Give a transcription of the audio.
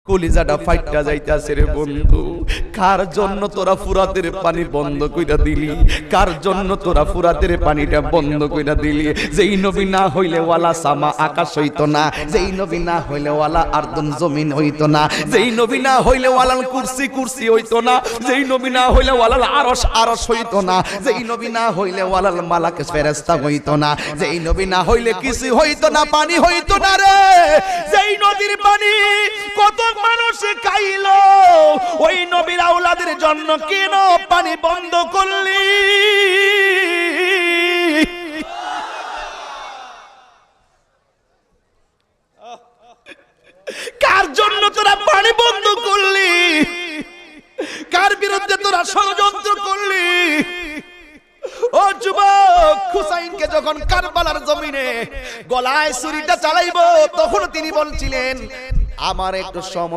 কলিজাটা ফাইটা যাইতাছে রে বন্ধু। কার জন্য তোরা ফুরাতের পানি বন্ধ কইরা দিলি? কার জন্য তোরা ফুরাতের পানিটা বন্ধ কইরা দিলি? যেই নবী না হইলে ওয়ালা সামা আকাশ হইতো না, যেই নবী না হইলে ওয়ালা আরদুন জমিন হইতো না, যেই নবী না হইলে ওয়ালাল কুরসি কুরসি হইতো না, যেই নবী না হইলে ওয়ালাল আরশ আরশ হইতো না, যেই নবী না হইলে ওয়ালাল মালাক ফেরেশতা হইতো না, যেই নবী না হইলে কিছু হইতো না, পানি হইতো না রে। যেই নদীর পানি কত মানুষ খাইলো, ওই নবীর আওলাদের জন্য কেন পানি বন্ধ করলি? কার জন্য তোরা পানি বন্ধ করলি? কার বিরুদ্ধে তোরা ষড়যন্ত্র করলি? ও যুবক, হুসাইনকে যখন কারবালার জমিনে গলায় ছুরিটা চালাইবো, তখন তিনি বলছিলেন আমার একটু সময়